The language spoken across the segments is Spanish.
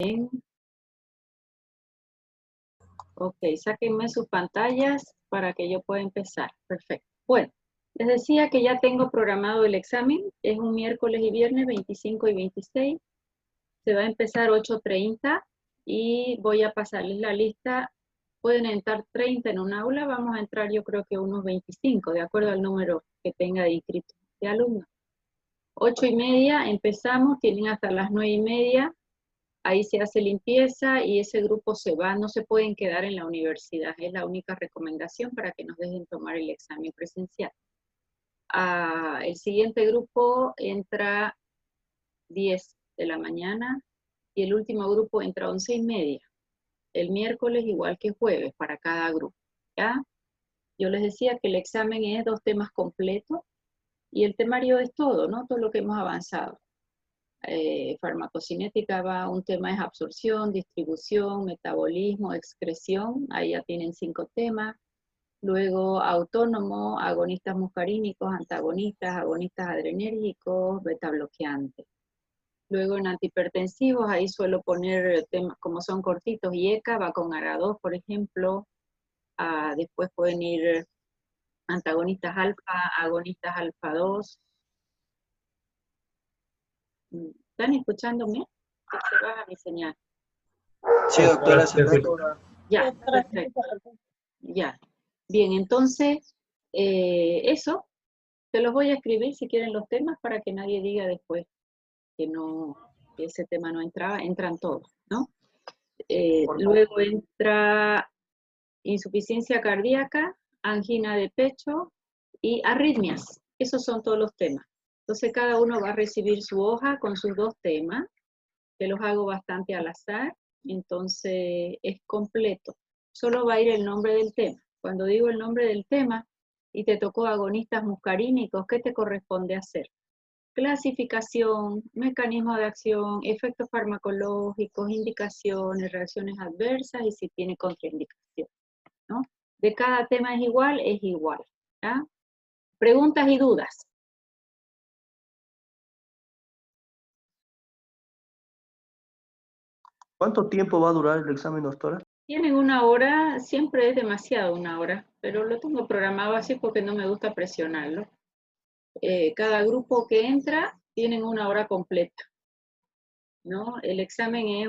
Bien. Ok, sáquenme sus pantallas para que yo pueda empezar. Perfecto. Bueno, les decía que ya tengo programado el examen. Es un miércoles y viernes 25 y 26. Se va a empezar 8:30 y voy a pasarles la lista. Pueden entrar 30 en un aula, vamos a entrar yo creo que unos 25, de acuerdo al número que tenga de inscritos de alumnos. 8:30 empezamos, tienen hasta las 9:30. Ahí se hace limpieza y ese grupo se va, no se pueden quedar en la universidad, es la única recomendación para que nos dejen tomar el examen presencial. El siguiente grupo entra 10 de la mañana y el último grupo entra 11:30. El miércoles igual que jueves para cada grupo, ¿ya? Yo les decía que el examen es 2 temas completos y el temario es todo, ¿no? Todo lo que hemos avanzado. Farmacocinética va, un tema es absorción, distribución, metabolismo, excreción, ahí ya tienen 5 temas. Luego autónomo, agonistas muscarínicos, antagonistas, agonistas adrenérgicos, beta bloqueantes. Luego en antihipertensivos, ahí suelo poner temas como son cortitos, y ECA va con ARA2, por ejemplo. Después pueden ir antagonistas alfa, agonistas alfa 2. ¿Están escuchándome? Que se baja mi señal. Sí, doctora, se ve. Ya, perfecto. Ya. Bien, entonces, eso, te los voy a escribir si quieren los temas para que nadie diga después que no, que ese tema no entraba, entran todos, ¿no? Luego entra insuficiencia cardíaca, angina de pecho y arritmias. Esos son todos los temas. Entonces cada uno va a recibir su hoja con sus 2 temas, que los hago bastante al azar, entonces es completo. Solo va a ir el nombre del tema. Cuando digo el nombre del tema y te tocó agonistas muscarínicos, ¿qué te corresponde hacer? Clasificación, mecanismo de acción, efectos farmacológicos, indicaciones, reacciones adversas y si tiene contraindicación, ¿no? De cada tema es igual, ¿ya? Preguntas y dudas. ¿Cuánto tiempo va a durar el examen, doctora? Tienen 1 hora, siempre es demasiado 1 hora, pero lo tengo programado así porque no me gusta presionarlo. Cada grupo que entra tienen 1 hora completa, ¿no? El examen es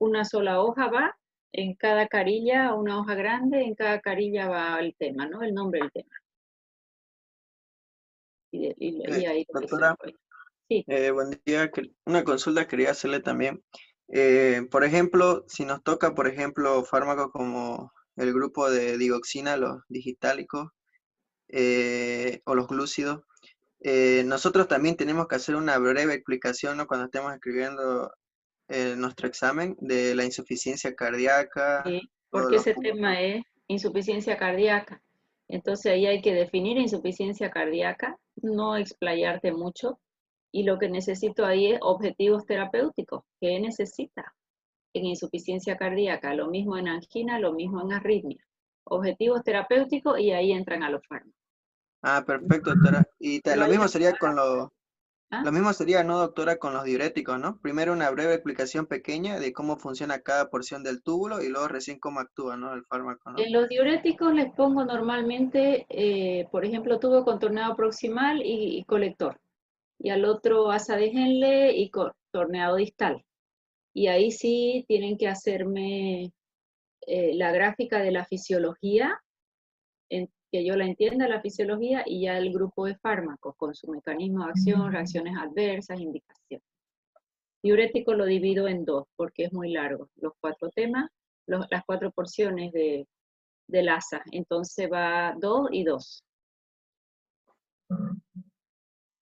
una sola hoja, va en cada carilla, una hoja grande, en cada carilla va el tema, ¿no? El nombre del tema. Y ahí lo que se Doctora, puede. Sí. buen día. Una consulta quería hacerle también. Por ejemplo, si nos toca, por ejemplo, fármacos como el grupo de digoxina, los digitálicos, o los glúcidos, nosotros también tenemos que hacer una breve explicación, ¿no? Cuando estemos escribiendo nuestro examen de la insuficiencia cardíaca. Sí, Todos porque los ese tema es insuficiencia cardíaca. Entonces ahí hay que definir insuficiencia cardíaca, no explayarte mucho. Y lo que necesito ahí es objetivos terapéuticos. ¿Qué necesita en insuficiencia cardíaca? Lo mismo en angina, lo mismo en arritmia. Objetivos terapéuticos y ahí entran a los fármacos. Perfecto, doctora. Y Pero lo ahí mismo sería con ¿ah? lo mismo sería, ¿no, doctora, con los diuréticos, ¿no? Primero una breve explicación pequeña de cómo funciona cada porción del túbulo y luego recién cómo actúa, ¿no? El fármaco, ¿no? En los diuréticos les pongo normalmente, por ejemplo, tubo contorneado proximal y colector. Y al otro asa de Henle y contorneado distal. Y ahí sí tienen que hacerme la gráfica de la fisiología, que yo la entienda la fisiología, y ya el grupo de fármacos con su mecanismo de acción, reacciones adversas, indicación. Diurético lo divido en 2 porque es muy largo. Los 4 temas, las 4 porciones del asa. Entonces va 2 y 2.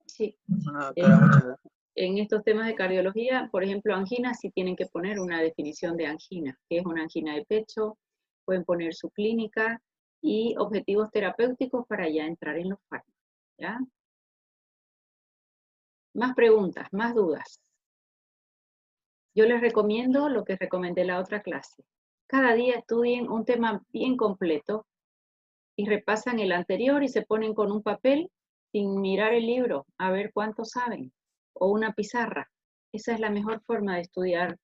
Sí. Doctora, muchas gracias. En estos temas de cardiología, por ejemplo, angina, sí tienen que poner una definición de angina, que es una angina de pecho, pueden poner su clínica y objetivos terapéuticos para ya entrar en los fármacos, ¿ya? Más preguntas, más dudas. Yo les recomiendo lo que recomendé en la otra clase. Cada día estudien un tema bien completo y repasan el anterior y se ponen con un papel sin mirar el libro a ver cuánto saben, o una pizarra. Esa es la mejor forma de estudiar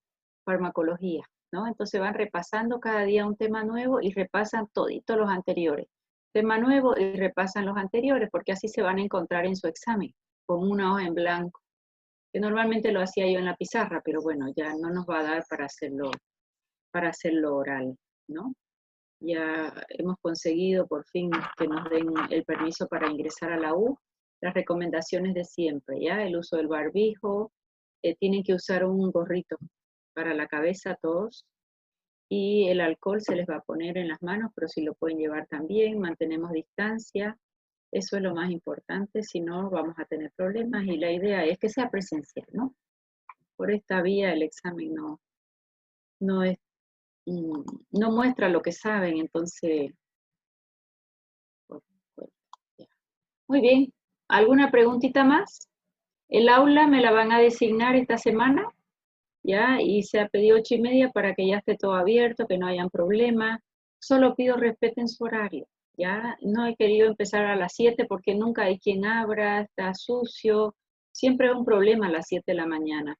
farmacología, ¿no? Entonces van repasando cada día un tema nuevo y repasan toditos los anteriores. Tema nuevo y repasan los anteriores, porque así se van a encontrar en su examen, con una hoja en blanco, que normalmente lo hacía yo en la pizarra, pero bueno, ya no nos va a dar para hacerlo oral, ¿no? Ya hemos conseguido por fin que nos den el permiso para ingresar a la U, las recomendaciones de siempre, ¿ya? El uso del barbijo, tienen que usar un gorrito para la cabeza todos, y el alcohol se les va a poner en las manos, pero si lo pueden llevar también, mantenemos distancia, eso es lo más importante, si no vamos a tener problemas, y la idea es que sea presencial, ¿no? Por esta vía el examen no es, no muestra lo que saben, entonces, ya. Muy bien, ¿alguna preguntita más? El aula me la van a designar esta semana, ¿ya? Y se ha pedido 8:30 para que ya esté todo abierto, que no hayan problemas. Solo pido respeten su horario, ¿ya? No he querido empezar a las 7 porque nunca hay quien abra, está sucio. Siempre es un problema a las 7 de la mañana.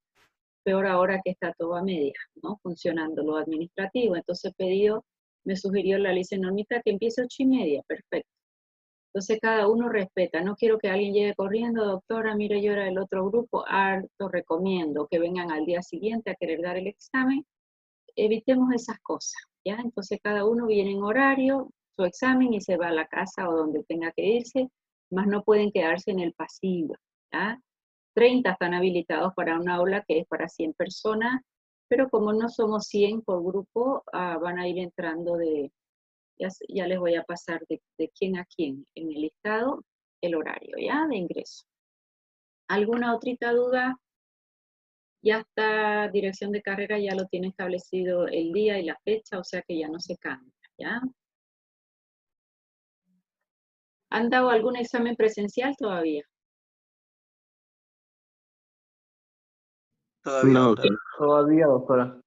Peor ahora que está todo a media, ¿no? Funcionando lo administrativo. Entonces me sugirió la licenomita que empiece 8:30, perfecto. Entonces cada uno respeta, no quiero que alguien llegue corriendo, doctora, mire, yo era del otro grupo, harto recomiendo que vengan al día siguiente a querer dar el examen, evitemos esas cosas, ¿ya? Entonces cada uno viene en horario, su examen y se va a la casa o donde tenga que irse, más no pueden quedarse en el pasillo, ¿ya? 30 están habilitados para un aula que es para 100 personas, pero como no somos 100 por grupo, van a ir entrando ya les voy a pasar de quién a quién en el listado, el horario, ¿ya? De ingreso. ¿Alguna otrita duda? Ya está, dirección de carrera ya lo tiene establecido el día y la fecha, o sea que ya no se cambia, ¿ya? ¿Han dado algún examen presencial todavía? Todavía, No, doctora. todavía, doctora.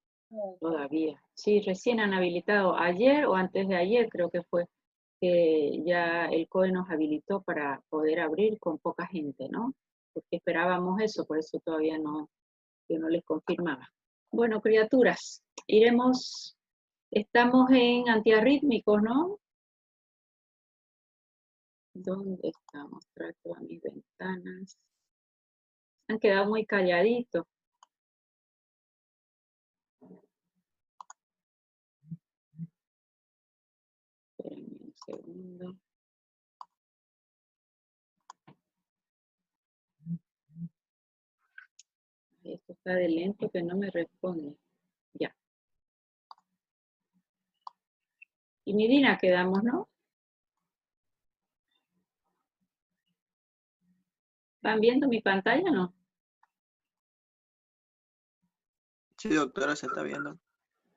Todavía. Sí, recién han habilitado ayer o antes de ayer, creo que fue, que ya el COE nos habilitó para poder abrir con poca gente, ¿no? Porque esperábamos eso, por eso todavía no, yo no les confirmaba. Bueno, criaturas, estamos en antiarrítmicos, ¿no? ¿Dónde estamos? Trato a mis ventanas. Han quedado muy calladitos. Espérenme un segundo. Esto está de lento que no me responde. Ya. Y Midina quedamos, ¿no? ¿Van viendo mi pantalla o no? Sí, doctora, se está viendo.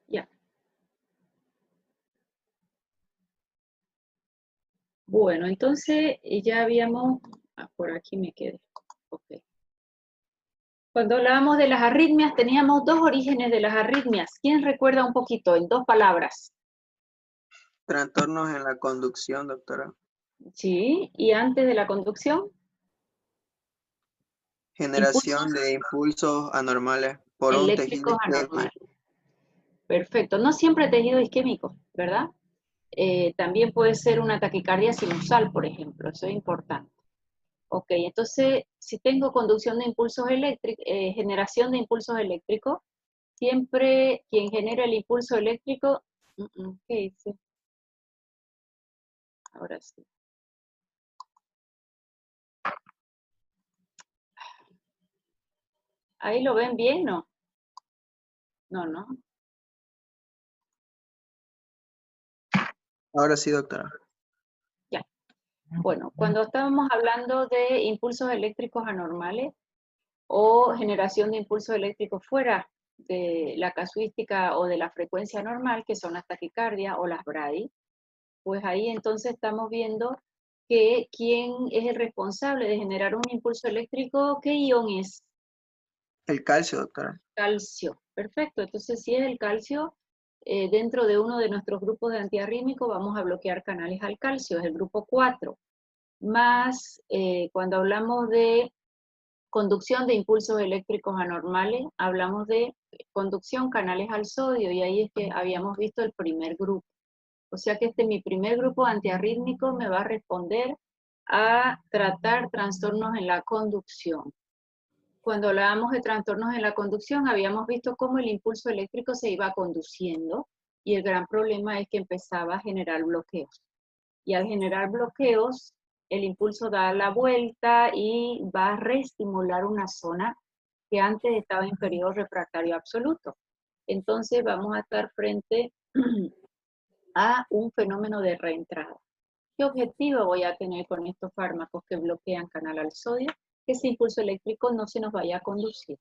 Ya. Bueno, entonces ya habíamos, por aquí me quedé. Ok. Cuando hablábamos de las arritmias, teníamos dos orígenes de las arritmias. ¿Quién recuerda un poquito, en dos palabras? Trastornos en la conducción, doctora. Sí, y antes de la conducción, Generación impulsos de impulsos anormales por un tejido eléctricos isquémico. anormales. Perfecto. No siempre tejido isquémico, ¿verdad? También puede ser una taquicardia sinusal, por ejemplo. Eso es importante. Ok, entonces, si tengo conducción de impulsos eléctricos, generación de impulsos eléctricos, siempre quien genera el impulso eléctrico, ¿qué dice? Ahora sí. ¿Ahí lo ven bien, no? No, no. Ahora sí, doctora. Ya. Bueno, cuando estábamos hablando de impulsos eléctricos anormales o generación de impulsos eléctricos fuera de la casuística o de la frecuencia normal, que son las taquicardias o las brady, pues ahí entonces estamos viendo que quién es el responsable de generar un impulso eléctrico, ¿qué ion es? El calcio, doctora. Calcio. Perfecto. Entonces, si es el calcio, dentro de uno de nuestros grupos de antiarrítmico vamos a bloquear canales al calcio, es el grupo 4. Más, cuando hablamos de Conducción de impulsos eléctricos anormales, hablamos de conducción canales al sodio y ahí es que habíamos visto el primer grupo. O sea que mi primer grupo antiarrítmico me va a responder a tratar trastornos en la conducción. Cuando hablábamos de trastornos en la conducción, habíamos visto cómo el impulso eléctrico se iba conduciendo y el gran problema es que empezaba a generar bloqueos. Y al generar bloqueos, el impulso da la vuelta y va a reestimular una zona que antes estaba en periodo refractario absoluto. Entonces vamos a estar frente a un fenómeno de reentrada. ¿Qué objetivo voy a tener con estos fármacos que bloquean canal al sodio? Que ese impulso eléctrico no se nos vaya a conducir.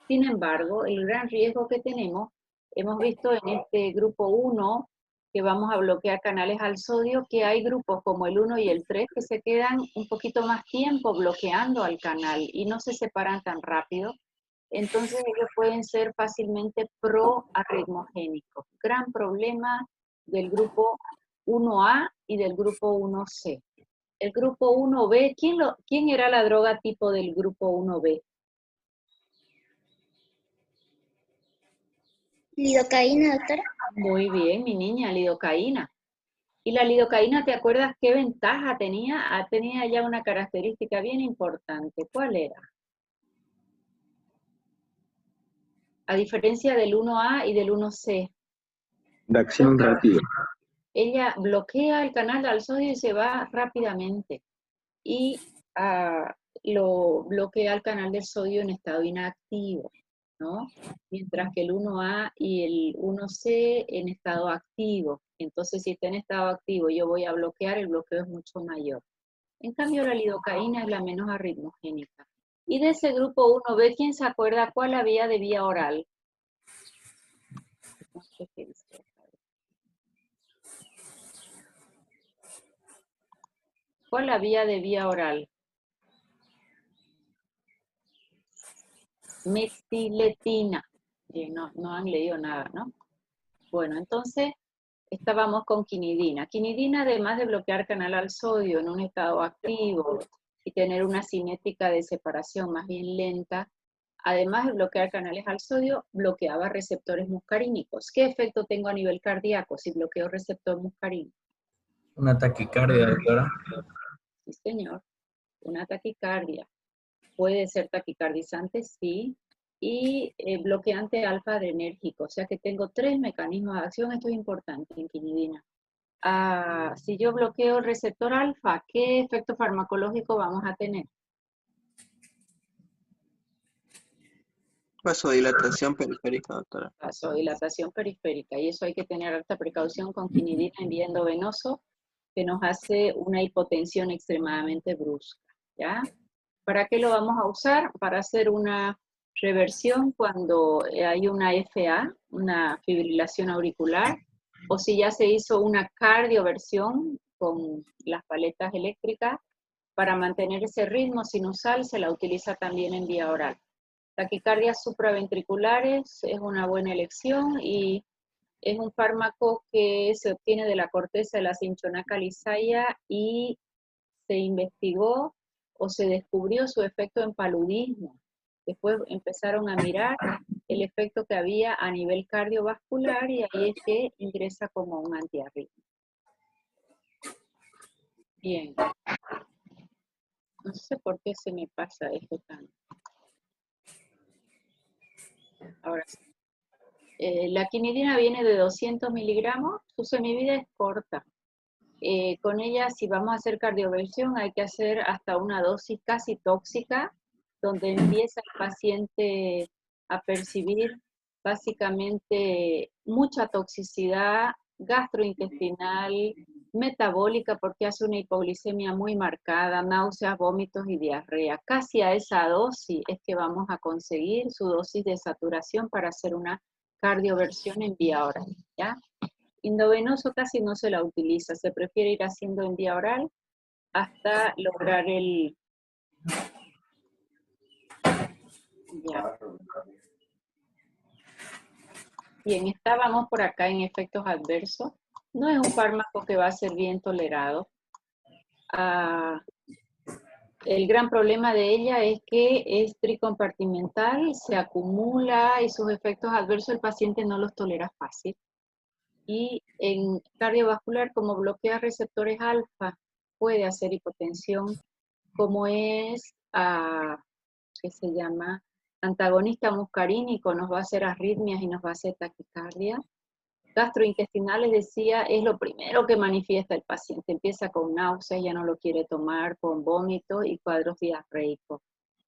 Sin embargo, el gran riesgo que tenemos, hemos visto en este grupo 1, que vamos a bloquear canales al sodio, que hay grupos como el 1 y el 3 que se quedan un poquito más tiempo bloqueando al canal y no se separan tan rápido. Entonces ellos pueden ser fácilmente proarritmogénicos. Gran problema del grupo 1A y del grupo 1C. El grupo 1B, ¿quién era la droga tipo del grupo 1B? Lidocaína, doctora. Muy bien, mi niña, lidocaína. ¿Y la lidocaína, te acuerdas qué ventaja tenía? Tenía ya una característica bien importante. ¿Cuál era? A diferencia del 1A y del 1C. De acción rápida. Ella bloquea el canal al sodio y se va rápidamente. Y lo bloquea el canal del sodio en estado inactivo, ¿no? Mientras que el 1A y el 1C en estado activo. Entonces, si está en estado activo y yo voy a bloquear, el bloqueo es mucho mayor. En cambio, la lidocaína es la menos arritmogénica. Y de ese grupo 1B, ¿quién se acuerda cuál había de vía oral? No sé qué dice. ¿Cuál había de vía oral? Mexiletina. Bien, no han leído nada, ¿no? Bueno, entonces estábamos con quinidina. Quinidina, además de bloquear canal al sodio en un estado activo y tener una cinética de separación más bien lenta, además de bloquear canales al sodio, bloqueaba receptores muscarínicos. ¿Qué efecto tengo a nivel cardíaco si bloqueo receptor muscarínico? Una taquicardia, doctora. Sí, señor. Una taquicardia. Puede ser taquicardizante, sí, y bloqueante alfa-adrenérgico. O sea que tengo 3 mecanismos de acción. Esto es importante en quinidina. Si yo bloqueo el receptor alfa, ¿qué efecto farmacológico vamos a tener? Vasodilatación periférica, doctora. Vasodilatación periférica. Y eso hay que tener alta precaución con quinidina en vía endovenoso, que nos hace una hipotensión extremadamente brusca, ¿ya? ¿Para qué lo vamos a usar? Para hacer una reversión cuando hay una FA, una fibrilación auricular, o si ya se hizo una cardioversión con las paletas eléctricas, para mantener ese ritmo sinusal se la utiliza también en vía oral. Taquicardias supraventriculares es una buena elección y es un fármaco que se obtiene de la corteza de la Cinchona lisaya y se investigó o se descubrió su efecto en paludismo. Después empezaron a mirar el efecto que había a nivel cardiovascular y ahí es que ingresa como un antiarrítmico. Bien. No sé por qué se me pasa esto tanto. Ahora sí. La quinidina viene de 200 miligramos, su semivida es corta. Con ella, si vamos a hacer cardioversión, hay que hacer hasta una dosis casi tóxica, donde empieza el paciente a percibir básicamente mucha toxicidad gastrointestinal, metabólica, porque hace una hipoglicemia muy marcada, náuseas, vómitos y diarrea. Casi a esa dosis es que vamos a conseguir su dosis de saturación para hacer una cardioversión en vía oral, ¿ya? Endovenoso casi no se la utiliza, se prefiere ir haciendo en vía oral hasta lograr el... Ya. Bien, estábamos por acá en efectos adversos. No es un fármaco que va a ser bien tolerado. el gran problema de ella es que es tricompartimental, se acumula y sus efectos adversos el paciente no los tolera fácil. Y en cardiovascular, como bloquea receptores alfa, puede hacer hipotensión, como es, ¿qué se llama? Antagonista muscarínico, nos va a hacer arritmias y nos va a hacer taquicardia. Gastrointestinales, decía, es lo primero que manifiesta el paciente. Empieza con náuseas, ya no lo quiere tomar, con vómitos y cuadros diarreicos.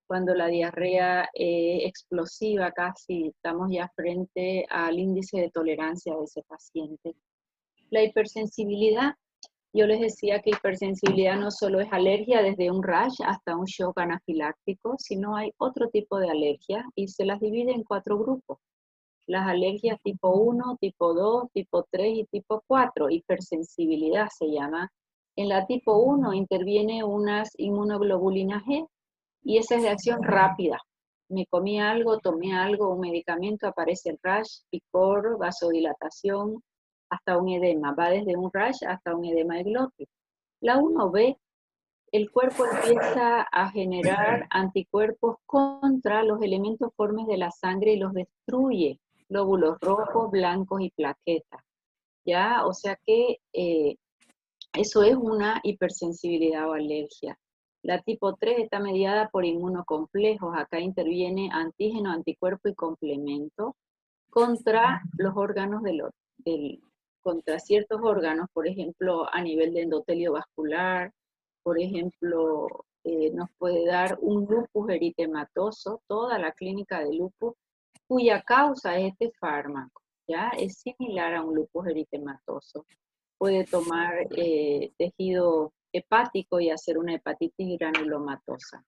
Cuando la diarrea es explosiva, casi estamos ya frente al índice de tolerancia de ese paciente. La hipersensibilidad, yo les decía que hipersensibilidad no solo es alergia desde un rash hasta un shock anafiláctico, sino hay otro tipo de alergia y se las divide en 4 grupos. Las alergias tipo 1, tipo 2, tipo 3 y tipo 4, hipersensibilidad se llama. En la tipo 1 interviene unas inmunoglobulinas G y esa es de acción rápida. Me comí algo, tomé algo, un medicamento, aparece el rash, picor, vasodilatación, hasta un edema. Va desde un rash hasta un edema de glotis. La 1B, el cuerpo empieza a generar anticuerpos contra los elementos formes de la sangre y los destruye. Glóbulos rojos, blancos y plaquetas. ¿Ya? O sea que eso es una hipersensibilidad o alergia. La tipo 3 está mediada por inmunocomplejos. Acá interviene antígeno, anticuerpo y complemento contra los órganos contra ciertos órganos, por ejemplo, a nivel de endotelio vascular, por ejemplo, nos puede dar un lupus eritematoso, toda la clínica de lupus, cuya causa es este fármaco, ¿ya? Es similar a un lupus eritematoso. Puede tomar tejido hepático y hacer una hepatitis granulomatosa.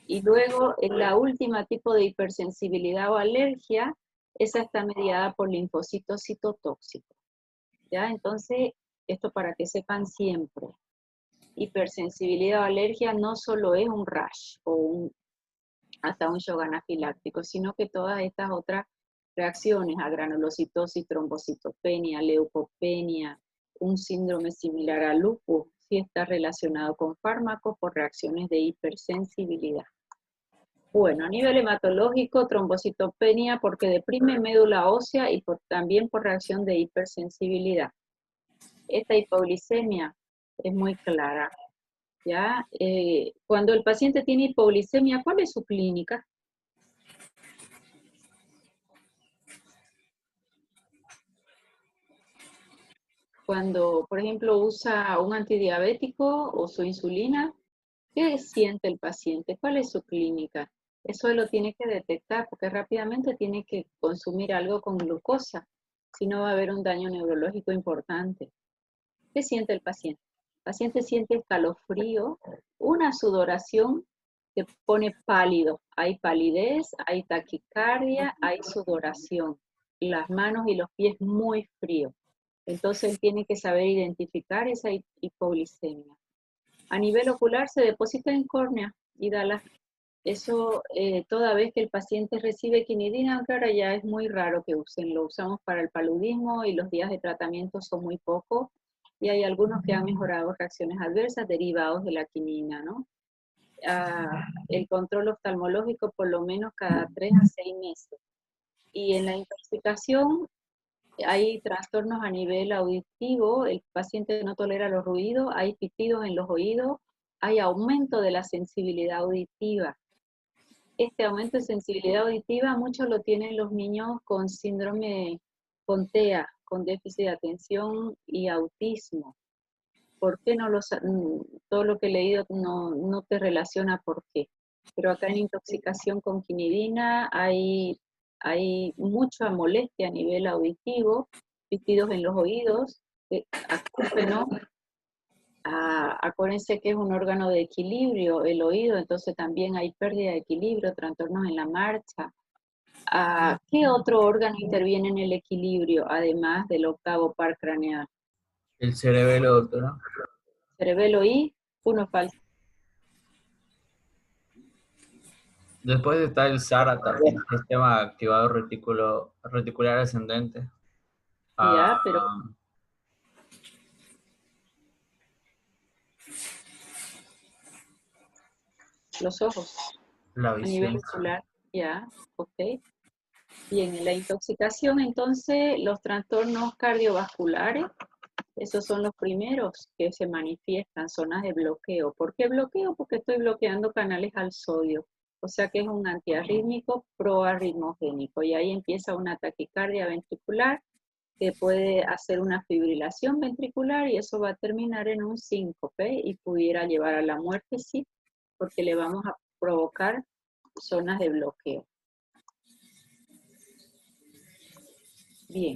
Y luego, en la última tipo de hipersensibilidad o alergia, esa está mediada por linfocitos citotóxicos. ¿Ya? Entonces, esto para que sepan siempre, hipersensibilidad o alergia no solo es un rash o hasta un shock anafiláctico, sino que todas estas otras reacciones a granulocitosis, trombocitopenia, leucopenia, un síndrome similar al lupus, sí está relacionado con fármacos por reacciones de hipersensibilidad. Bueno, a nivel hematológico, trombocitopenia porque deprime médula ósea y también por reacción de hipersensibilidad. Esta hipoglicemia es muy clara. ¿Ya? Cuando el paciente tiene hipoglicemia, ¿cuál es su clínica? Cuando, por ejemplo, usa un antidiabético o su insulina, ¿qué siente el paciente? ¿Cuál es su clínica? Eso lo tiene que detectar porque rápidamente tiene que consumir algo con glucosa, si no va a haber un daño neurológico importante. ¿Qué siente el paciente? El paciente siente escalofrío, una sudoración que pone pálido. Hay palidez, hay taquicardia, hay sudoración. Las manos y los pies muy fríos. Entonces él tiene que saber identificar esa hipoglicemia. A nivel ocular se deposita en córnea y da eso toda vez que el paciente recibe quinidina, aunque ahora ya es muy raro que usen, lo usamos para el paludismo y los días de tratamiento son muy pocos y hay algunos que han mejorado reacciones adversas derivados de la quinina, ¿no? El control oftalmológico por lo menos cada 3 a 6 meses. Y en la intoxicación hay trastornos a nivel auditivo, el paciente no tolera los ruidos, hay pitidos en los oídos, hay aumento de la sensibilidad auditiva. Este aumento de sensibilidad auditiva muchos lo tienen los niños con síndrome, con TEA, con déficit de atención y autismo. ¿Por qué no todo lo que he leído no te relaciona por qué? Pero acá en intoxicación con quinidina hay mucha molestia a nivel auditivo, pitidos en los oídos, acúfeno. Acuérdense que es un órgano de equilibrio, el oído, entonces también hay pérdida de equilibrio, trastornos en la marcha. ¿Qué otro órgano interviene en el equilibrio, además del octavo par craneal? El cerebelo, doctora. Cerebelo y uno falta. Después está el SARA también, sistema activado reticular ascendente. Ya, pero los ojos, La a nivel visión. ocular, ya, ok. Bien, en la intoxicación, entonces, los trastornos cardiovasculares, esos son los primeros que se manifiestan, zonas de bloqueo. ¿Por qué bloqueo? Porque estoy bloqueando canales al sodio, o sea que es un antiarrítmico proarritmogénico, y ahí empieza una taquicardia ventricular, que puede hacer una fibrilación ventricular y eso va a terminar en un síncope y pudiera llevar a la muerte, sí, porque le vamos a provocar zonas de bloqueo. Bien.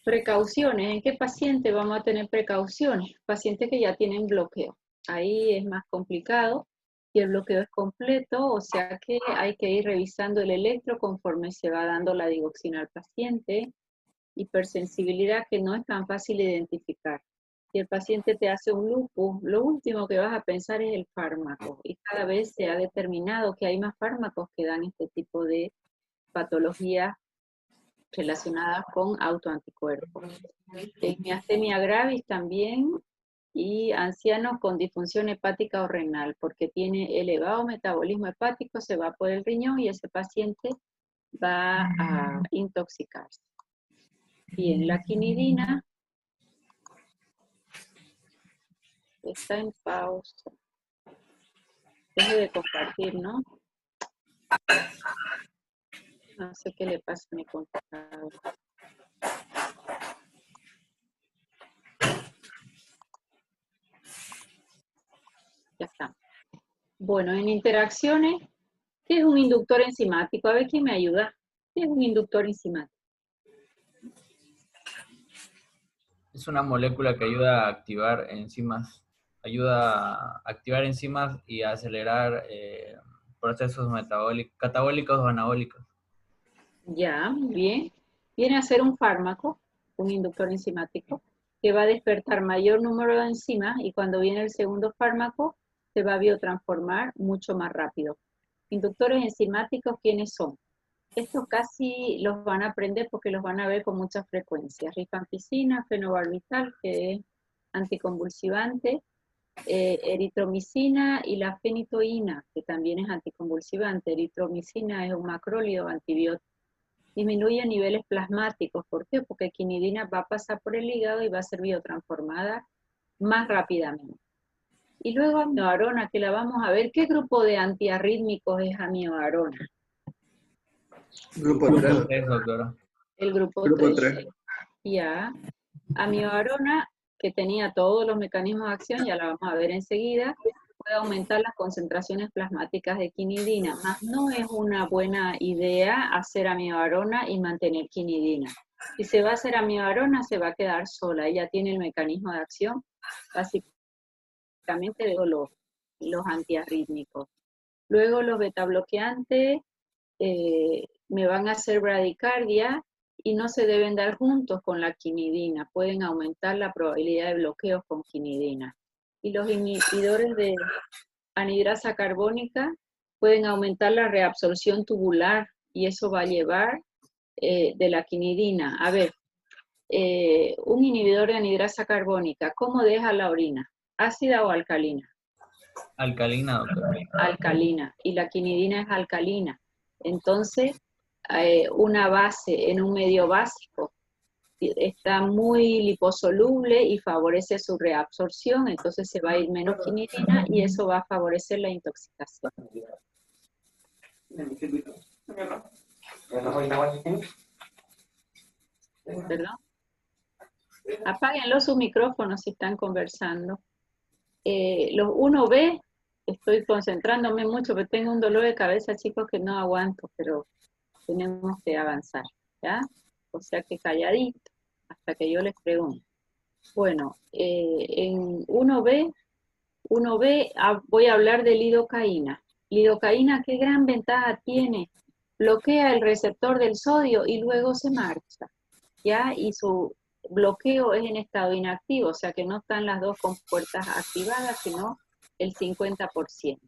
Precauciones. ¿En qué paciente vamos a tener precauciones? Pacientes que ya tienen bloqueo. Ahí es más complicado. Si el bloqueo es completo, o sea que hay que ir revisando el electro conforme se va dando la digoxina al paciente. Hipersensibilidad que no es tan fácil de identificar. Si el paciente te hace un lupus, lo último que vas a pensar es el fármaco. Y cada vez se ha determinado que hay más fármacos que dan este tipo de patologías relacionadas con autoanticuerpos. Miastenia gravis también, y ancianos con disfunción hepática o renal, porque tiene elevado metabolismo hepático, se va por el riñón y ese paciente va a intoxicarse. Bien, la quinidina está en pausa. Deje de compartir, ¿no? No sé qué le pasa a mi computador. Ya está. Bueno, en interacciones, ¿qué es un inductor enzimático? A ver quién me ayuda. ¿Qué es un inductor enzimático? Es una molécula que ayuda a activar enzimas. Ayuda a activar enzimas y a acelerar procesos catabólicos o anabólicos. Ya, bien. Viene a ser un fármaco, un inductor enzimático, que va a despertar mayor número de enzimas y cuando viene el segundo fármaco se va a biotransformar mucho más rápido. Inductores enzimáticos, ¿quiénes son? Estos casi los van a aprender porque los van a ver con mucha frecuencia. Rifampicina, fenobarbital, que es anticonvulsivante, eritromicina y la fenitoína, que también es anticonvulsivante. Eritromicina es un macrólido antibiótico. Disminuye niveles plasmáticos. ¿Por qué? Porque quinidina va a pasar por el hígado y va a ser biotransformada más rápidamente. Y luego amiodarona, que la vamos a ver. ¿Qué grupo de antiarrítmicos es amiodarona? Grupo 3. 3, doctora. El grupo 3. Ya. Amiodarona, que tenía todos los mecanismos de acción, ya la vamos a ver enseguida, puede aumentar las concentraciones plasmáticas de quinidina, más no es una buena idea hacer amiodarona y mantener quinidina. Si se va a hacer amiodarona, se va a quedar sola, ella tiene el mecanismo de acción, básicamente de los antiarrítmicos. Luego los betabloqueantes me van a hacer bradicardia y no se deben dar juntos con la quinidina, pueden aumentar la probabilidad de bloqueos con quinidina. Y los inhibidores de anhidrasa carbónica pueden aumentar la reabsorción tubular y eso va a llevar de la quinidina. A ver, un inhibidor de anhidrasa carbónica, ¿cómo deja la orina? ¿Ácida o alcalina? Alcalina, doctora. Alcalina, y la quinidina es alcalina. Entonces, una base en un medio básico está muy liposoluble y favorece su reabsorción, entonces se va a ir menos quinidina y eso va a favorecer la intoxicación. ¿Perdón? Apáguenlo sus micrófonos si están conversando. Los 1B, estoy concentrándome mucho, pero tengo un dolor de cabeza, chicos, que no aguanto, pero tenemos que avanzar, ¿ya? O sea que calladito, hasta que yo les pregunte. Bueno, en 1B voy a hablar de lidocaína. Lidocaína, ¿qué gran ventaja tiene? Bloquea el receptor del sodio y luego se marcha, ¿ya? Y su bloqueo es en estado inactivo, o sea que no están las dos compuertas activadas, sino el 50%.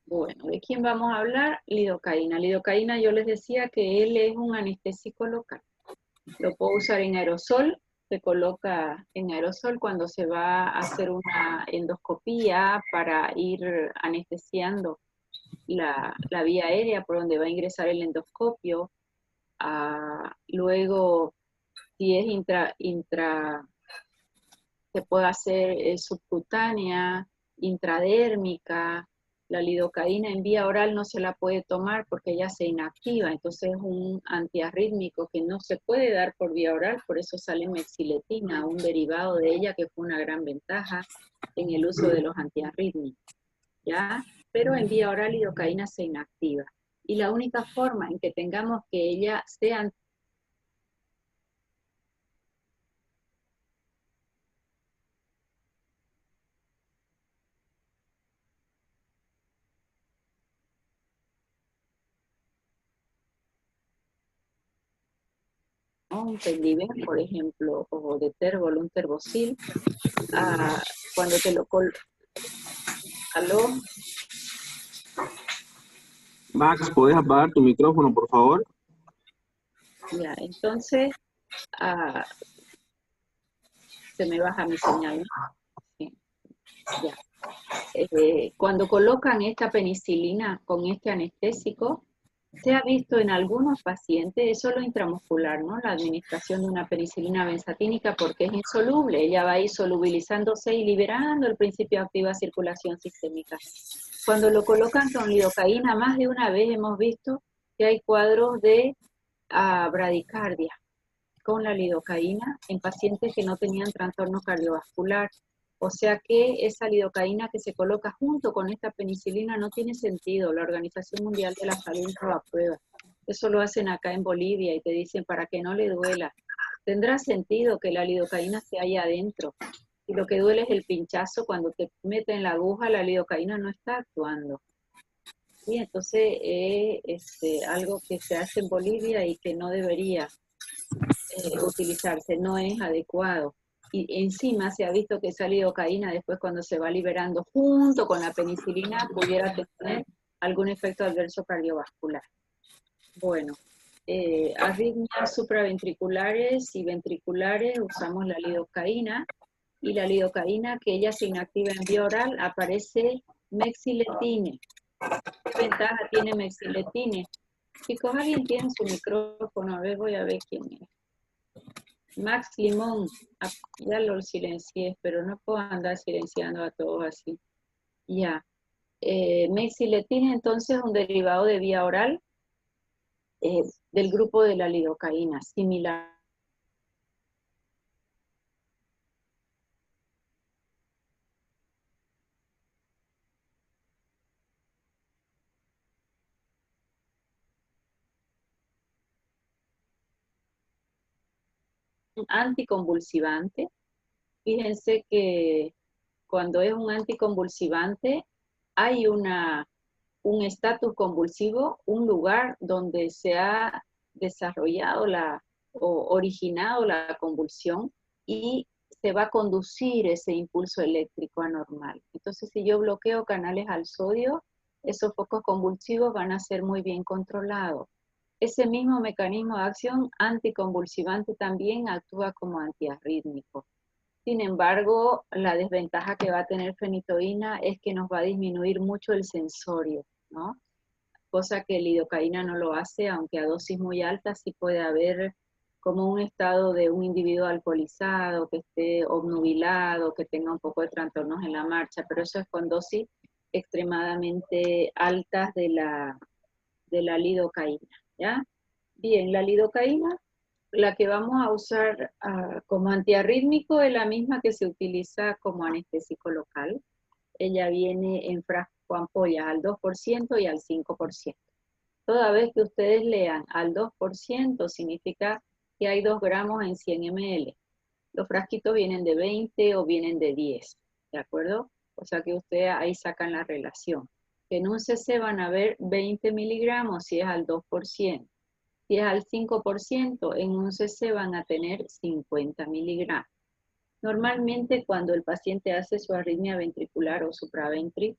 Bueno, ¿de quién vamos a hablar? Lidocaína. Lidocaína yo les decía que él es un anestésico local. Lo puedo usar en aerosol se coloca en aerosol cuando se va a hacer una endoscopía para ir anestesiando la vía aérea por donde va a ingresar el endoscopio. Luego, si es se puede hacer subcutánea, intradérmica. La lidocaína en vía oral no se la puede tomar porque ella se inactiva, entonces es un antiarrítmico que no se puede dar por vía oral, por eso sale mexiletina, un derivado de ella que fue una gran ventaja en el uso de los antiarrítmicos, ¿ya? Pero en vía oral lidocaína se inactiva. Y la única forma en que tengamos que ella sea un Tendiven, por ejemplo, o de Terbol, un Terbosil, cuando te lo ¿Aló? Max, ¿puedes apagar tu micrófono, por favor? Ya, entonces, se me baja mi señal, ¿no? Sí, ya. Cuando colocan esta penicilina con este anestésico, se ha visto en algunos pacientes, es solo intramuscular, ¿no? La administración de una penicilina benzatínica porque es insoluble, ella va a ir solubilizándose y liberando el principio de activa circulación sistémica. Cuando lo colocan con lidocaína, más de una vez hemos visto que hay cuadros de bradicardia con la lidocaína en pacientes que no tenían trastorno cardiovascular. O sea que esa lidocaína que se coloca junto con esta penicilina no tiene sentido. La Organización Mundial de la Salud lo aprueba. Eso lo hacen acá en Bolivia y te dicen para que no le duela. Tendrá sentido que la lidocaína se haya adentro. Y lo que duele es el pinchazo. Cuando te meten la aguja, la lidocaína no está actuando. Sí, entonces es algo que se hace en Bolivia y que no debería utilizarse, no es adecuado. Y encima se ha visto que esa lidocaína después cuando se va liberando junto con la penicilina pudiera tener algún efecto adverso cardiovascular. Bueno, arritmias supraventriculares y ventriculares usamos la lidocaína, y la lidocaína que ella se inactiva en vía oral aparece mexiletine. ¿Qué ventaja tiene mexiletine? Chicos, ¿alguien tiene su micrófono? A ver, voy a ver quién es. Max Limón, ya lo silencié, pero no puedo andar silenciando a todos así. Ya. Mexiletina entonces es un derivado de vía oral del grupo de la lidocaína, similar. Un anticonvulsivante. Fíjense que cuando es un anticonvulsivante hay un estatus convulsivo, un lugar donde se ha desarrollado o originado la convulsión y se va a conducir ese impulso eléctrico anormal. Entonces, si yo bloqueo canales al sodio, esos focos convulsivos van a ser muy bien controlados. Ese mismo mecanismo de acción anticonvulsivante también actúa como antiarrítmico. Sin embargo, la desventaja que va a tener fenitoína es que nos va a disminuir mucho el sensorio, ¿no? Cosa que lidocaína no lo hace, aunque a dosis muy altas sí puede haber como un estado de un individuo alcoholizado, que esté obnubilado, que tenga un poco de trastornos en la marcha, pero eso es con dosis extremadamente altas de la lidocaína, ¿ya? Bien, la lidocaína, la que vamos a usar como antiarrítmico es la misma que se utiliza como anestésico local. Ella viene en frasco ampollas al 2% y al 5%. Toda vez que ustedes lean al 2% significa que hay 2 gramos en 100 ml. Los frasquitos vienen de 20 o vienen de 10, ¿de acuerdo? O sea que ustedes ahí sacan la relación. En un cc van a ver 20 miligramos si es al 2%. Si es al 5%, en un cc van a tener 50 miligramos. Normalmente cuando el paciente hace su arritmia ventricular o supraventric,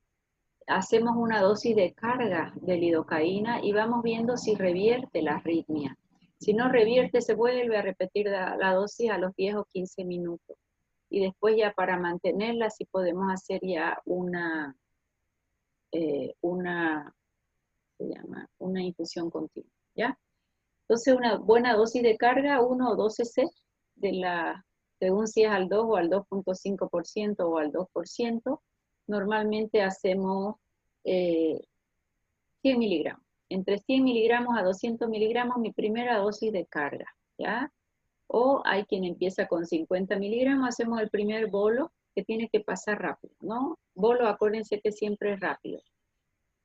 hacemos una dosis de carga de lidocaína y vamos viendo si revierte la arritmia. Si no revierte, se vuelve a repetir la dosis a los 10 o 15 minutos. Y después ya para mantenerla, sí podemos hacer ya una infusión continua, ¿ya? Entonces, una buena dosis de carga, 1 o 2 cc, según si es al 2 o al 2.5% o al 2%, normalmente hacemos 100 miligramos. Entre 100 miligramos a 200 miligramos, mi primera dosis de carga, ¿ya? O hay quien empieza con 50 miligramos, hacemos el primer bolo, que tiene que pasar rápido, ¿no? Bolo, acuérdense que siempre es rápido.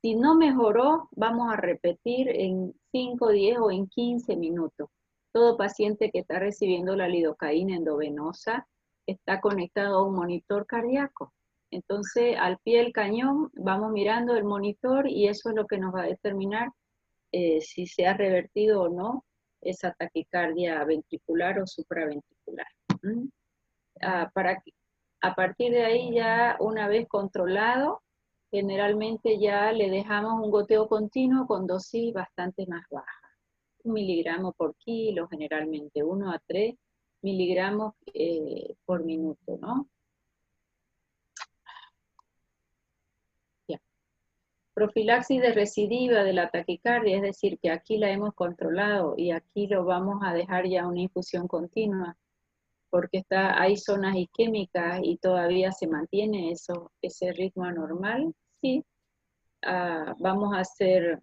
Si no mejoró, vamos a repetir en 5, 10 o en 15 minutos. Todo paciente que está recibiendo la lidocaína endovenosa está conectado a un monitor cardíaco. Entonces, al pie del cañón, vamos mirando el monitor y eso es lo que nos va a determinar si se ha revertido o no esa taquicardia ventricular o supraventricular. A partir de ahí, ya una vez controlado, generalmente ya le dejamos un goteo continuo con dosis bastante más baja. 1 miligramo por kilo, generalmente 1 a 3 miligramos por minuto, ¿no? Ya. Profilaxis de recidiva de la taquicardia, es decir, que aquí la hemos controlado y aquí lo vamos a dejar ya una infusión continua, porque hay zonas isquémicas y todavía se mantiene ese ritmo anormal, sí. Vamos a hacer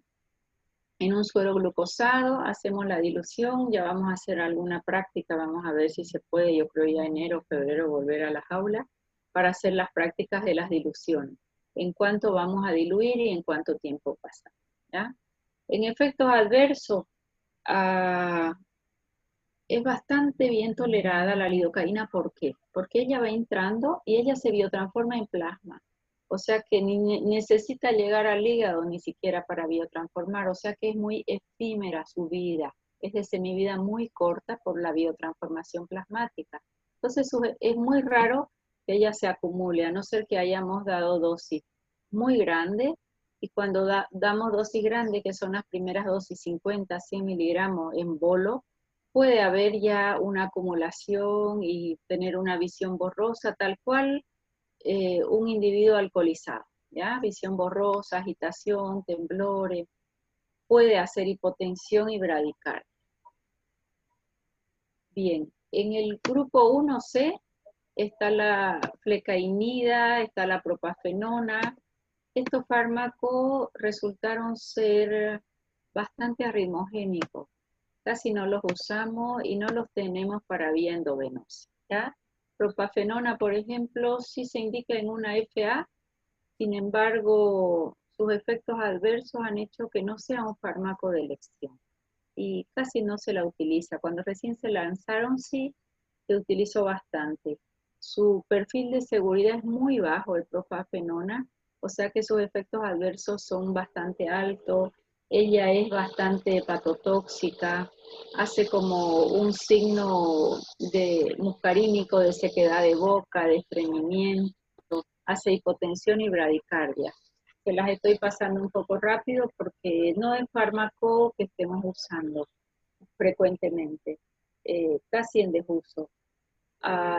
en un suero glucosado, hacemos la dilución, ya vamos a hacer alguna práctica, vamos a ver si se puede, yo creo ya enero, febrero, volver a la jaula, para hacer las prácticas de las diluciones, en cuánto vamos a diluir y en cuánto tiempo pasa, ¿ya? En efectos adversos, es bastante bien tolerada la lidocaína, ¿por qué? Porque ella va entrando y ella se biotransforma en plasma. O sea que ni necesita llegar al hígado ni siquiera para biotransformar, o sea que es muy efímera su vida, es de semivida muy corta por la biotransformación plasmática. Entonces es muy raro que ella se acumule, a no ser que hayamos dado dosis muy grandes, y cuando damos dosis grandes, que son las primeras dosis 50, 100 miligramos en bolo, puede haber ya una acumulación y tener una visión borrosa, tal cual un individuo alcoholizado, ¿ya? Visión borrosa, agitación, temblores, puede hacer hipotensión y bradicardia. Bien, en el grupo 1C está la flecainida, está la propafenona. Estos fármacos resultaron ser bastante arritmogénicos. Casi no los usamos y no los tenemos para vía endovenosa, ¿ya? Propafenona, por ejemplo, sí se indica en una FA, sin embargo, sus efectos adversos han hecho que no sea un fármaco de elección y casi no se la utiliza. Cuando recién se lanzaron, sí, se utilizó bastante. Su perfil de seguridad es muy bajo, el propafenona, o sea que sus efectos adversos son bastante altos. Ella es bastante hepatotóxica, hace como un signo de muscarínico de sequedad de boca, de estreñimiento, hace hipotensión y bradicardia. Se las estoy pasando un poco rápido porque no es fármaco que estemos usando frecuentemente, casi en desuso.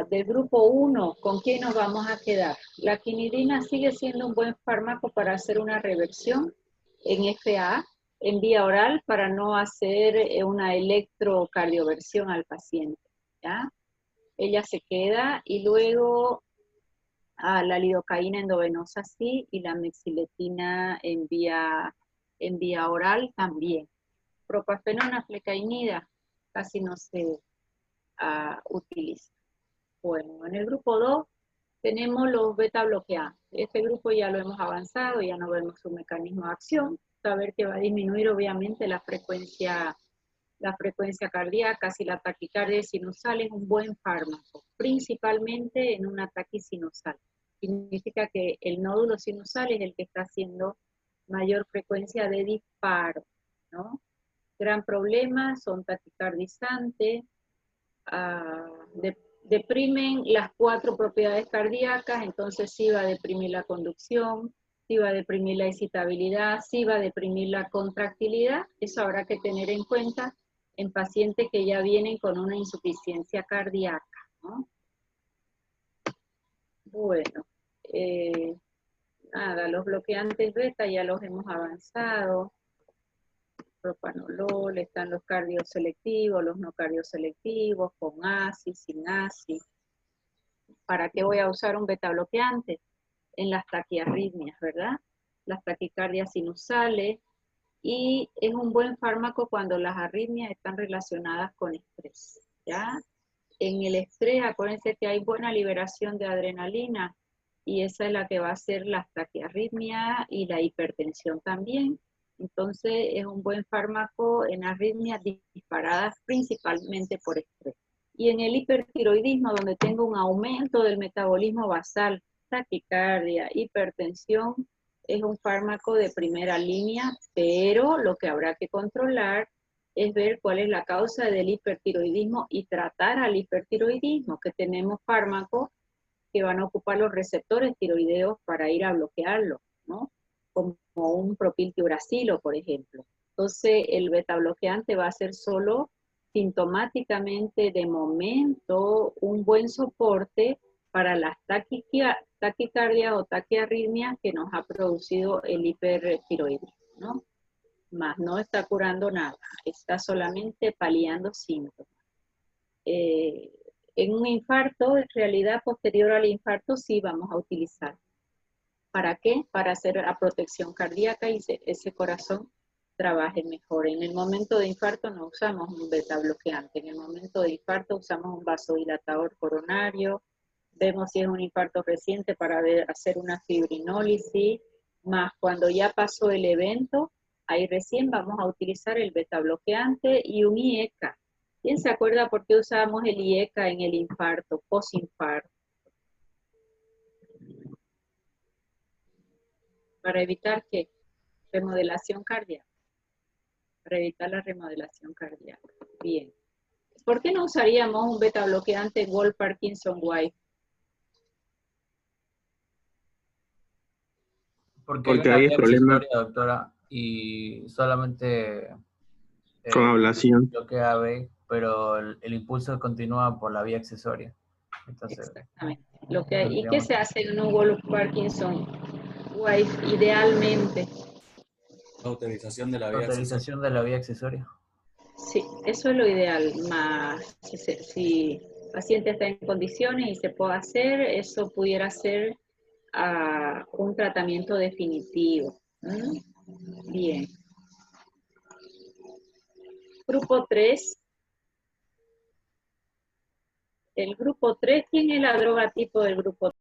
Del grupo 1, ¿con quién nos vamos a quedar? La quinidina sigue siendo un buen fármaco para hacer una reversión en FA, en vía oral, para no hacer una electrocardioversión al paciente, ¿ya? Ella se queda y luego la lidocaína endovenosa sí, y la mexiletina en vía oral también. Propafenona, flecainida, casi no se utiliza. Bueno, en el grupo 2 tenemos los beta bloqueantes. Este grupo ya lo hemos avanzado, ya no vemos su mecanismo de acción. Saber que va a disminuir obviamente la frecuencia cardíaca. Si la taquicardia sinusal es un buen fármaco, principalmente en un ataque sinusal. Significa que el nódulo sinusal es el que está haciendo mayor frecuencia de disparo, ¿no? Gran problema, son taquicardizantes, deprimen las 4 propiedades cardíacas, entonces sí va a deprimir la conducción, sí va a deprimir la excitabilidad, sí va a deprimir la contractilidad. Eso habrá que tener en cuenta en pacientes que ya vienen con una insuficiencia cardíaca, ¿no? Bueno, nada, los bloqueantes beta ya los hemos avanzado. Propanolol, están los cardioselectivos, los no cardioselectivos, con ACI, sin ACI. ¿Para qué voy a usar un beta bloqueante? En las taquiarritmias, ¿verdad? Las taquicardias sinusales, y es un buen fármaco cuando las arritmias están relacionadas con estrés, ¿ya? En el estrés, acuérdense que hay buena liberación de adrenalina, y esa es la que va a hacer las taquiarritmias y la hipertensión también. Entonces, es un buen fármaco en arritmias disparadas principalmente por estrés. Y en el hipertiroidismo, donde tengo un aumento del metabolismo basal, taquicardia, hipertensión, es un fármaco de primera línea, pero lo que habrá que controlar es ver cuál es la causa del hipertiroidismo y tratar al hipertiroidismo, que tenemos fármacos que van a ocupar los receptores tiroideos para ir a bloquearlo, ¿no? Como un propiltiuracilo, por ejemplo. Entonces, el beta bloqueante va a ser solo sintomáticamente, de momento, un buen soporte para las taquicardias o taquiarritmias que nos ha producido el hipertiroidismo, ¿no? Más no está curando nada, está solamente paliando síntomas. En un infarto, en realidad posterior al infarto, sí vamos a utilizar. ¿Para qué? Para hacer la protección cardíaca y ese corazón trabaje mejor. En el momento de infarto no usamos un beta bloqueante, en el momento de infarto usamos un vasodilatador coronario, vemos si es un infarto reciente para hacer una fibrinólisis, más cuando ya pasó el evento, ahí recién vamos a utilizar el beta bloqueante y un IECA. ¿Quién se acuerda por qué usábamos el IECA en el infarto, posinfarto? Para evitar ¿qué? Remodelación cardíaca. Para evitar la remodelación cardíaca. Bien. ¿Por qué no usaríamos un beta bloqueante Wolff-Parkinson-White? Porque hay problemas accesoria, doctora, y solamente con ablación. bloquea B, pero el impulso continúa por la vía accesoria. Entonces, exactamente. ¿Y qué se hace en un Wolff-Parkinson-White idealmente? La utilización de la vía autorización de la vía accesoria. Sí, eso es lo ideal, más si el paciente está en condiciones y se puede hacer, eso pudiera ser un tratamiento definitivo. Bien. Grupo 3. El grupo 3, ¿quién es la droga tipo del grupo